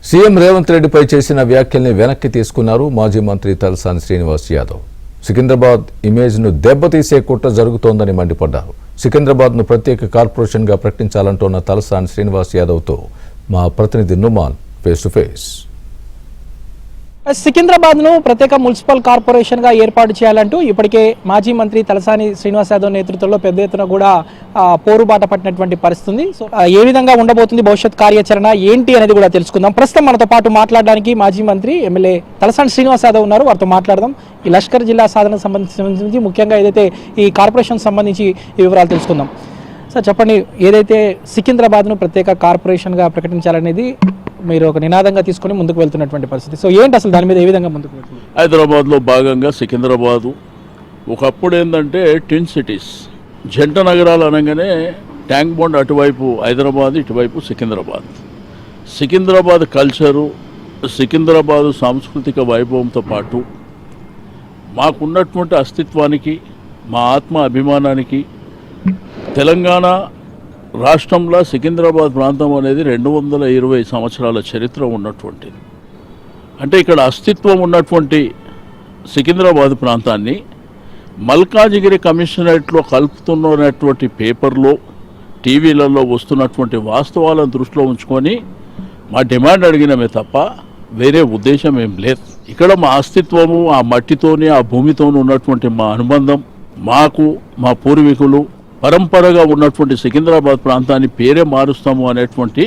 CM Revanth రెడ్డిపై చేసిన వ్యాఖ్యల్ని వెనక్కి తీసుకున్నారు మాజీ మంత్రి తలసాని శ్రీనివాస్ యాదవ్. సికింద్రాబాద్ ఇమేజ్ను దెబ్బతీసే కుట్ర జరుగుతోందని మండిపడ్డారు. సికింద్రాబాద్ను ప్రత్యేక కార్పొరేషన్గా ప్రకటించాలంటోన్న తలసాని శ్రీనివాస్ యాదవ్తో మా ప్రతినిధి నుమాన్ ఫేస్ టు ఫేస్. సికింద్రాబాద్ను ప్రత్యేక మున్సిపల్ కార్పొరేషన్గా ఏర్పాటు చేయాలంటూ ఇప్పటికే మాజీ మంత్రి తలసాని శ్రీనివాస్ యాదవ్ నేతృత్వంలో పెద్ద ఎత్తున కూడా పోరుబాట పట్టినటువంటి పరిస్థితి. సో ఏ విధంగా ఉండబోతుంది భవిష్యత్ కార్యాచరణ ఏంటి అనేది కూడా తెలుసుకుందాం. ప్రస్తుతం మనతో పాటు మాట్లాడడానికి మాజీ మంత్రి ఎమ్మెల్యే తలసాని శ్రీనివాస్ యాదవ్ ఉన్నారు. వారితో మాట్లాడదాం. ఈ లష్కర్ జిల్లా సాధనకు సంబంధించి ముఖ్యంగా ఏదైతే ఈ కార్పొరేషన్ సంబంధించి ఈ వివరాలు తెలుసుకుందాం. సార్ చెప్పండి, ఏదైతే సికింద్రాబాద్ను ప్రత్యేక కార్పొరేషన్గా ప్రకటించాలనేది మీరు ఒక నినాదంగా తీసుకొని ముందుకు వెళ్తున్నటువంటి పరిస్థితి. సో ఏంటి అసలు దాని మీద ఏ విధంగా ముందుకు వెళ్తుంది? హైదరాబాద్లో భాగంగా సికింద్రాబాదు ఒకప్పుడు ఏంటంటే ట్విన్ సిటీస్, జంట నగరాలు అనగానే ట్యాంక్ బండ్ అటువైపు హైదరాబాద్, ఇటువైపు సికింద్రాబాద్. సికింద్రాబాద్ కల్చరు, సికింద్రాబాదు సాంస్కృతిక వైభవంతో పాటు మాకున్నటువంటి అస్తిత్వానికి, మా ఆత్మ అభిమానానికి తెలంగాణ రాష్ట్రంలో సికింద్రాబాద్ ప్రాంతం అనేది 220 సంవత్సరాల చరిత్ర ఉన్నటువంటిది. అంటే ఇక్కడ అస్తిత్వం ఉన్నటువంటి సికింద్రాబాద్ ప్రాంతాన్ని మల్కాజిగిరి కమిషనరేట్లో కలుపుతున్నటువంటి పేపర్లో, టీవీలలో వస్తున్నటువంటి వాస్తవాలను దృష్టిలో ఉంచుకొని మా డిమాండ్ అడిగినమే తప్ప వేరే ఉద్దేశం ఏం లేదు. ఇక్కడ మా అస్తిత్వము, ఆ మట్టితోని, ఆ భూమితోని ఉన్నటువంటి మా అనుబంధం, మాకు మా పూర్వీకులు పరంపరగా ఉన్నటువంటి సికింద్రాబాద్ ప్రాంతాన్ని పేరే మారుస్తాము అనేటువంటి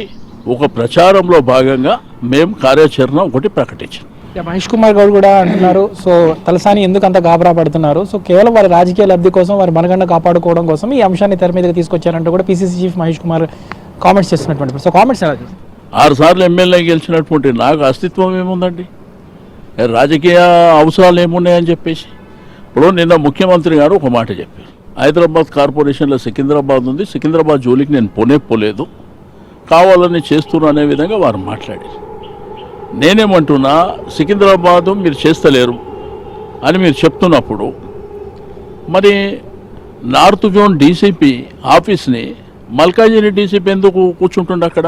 ఒక ప్రచారంలో భాగంగా మేము కార్యాచరణ ఒకటి ప్రకటించాం. మహేష్ కుమార్ గౌడ్ కూడా అంటున్నారు, సో తలసాని ఎందుకు అంత గాబరా పడుతున్నారు, సో కేవలం వారి రాజకీయ లబ్ధి కోసం, వారి మనగండ కాపాడుకోవడం కోసం ఈ అంశాన్ని తెర మీదకి తీసుకొచ్చారంటూ కూడా PCC chief Mahesh Kumar comments చేస్తున్నటువంటి. సో కామెంట్స్ ఎలా చేస్తారు? 6 సార్లు ఎమ్మెల్యే గెలిచినటువంటి నాకు అస్తిత్వం ఏముందండి? రాజకీయ అవసరాలు ఏమున్నాయని చెప్పేసి ఇప్పుడు నిన్న ముఖ్యమంత్రి గారు ఒక మాట చెప్పారు, హైదరాబాద్ కార్పొరేషన్లో సికింద్రాబాద్ ఉంది, సికింద్రాబాద్ జోలికి నేను పోలేదు, కావాలని చేస్తున్నా అనే విధంగా వారు మాట్లాడారు. నేనేమంటున్నా, సికింద్రాబాదు మీరు చేస్తలేరు అని మీరు చెప్తున్నప్పుడు మరి నార్త్ జోన్ డీసీపీ ఆఫీస్ని మల్కాజిగిరి డీసీపీ ఎందుకు కూర్చుంటుండే అక్కడ?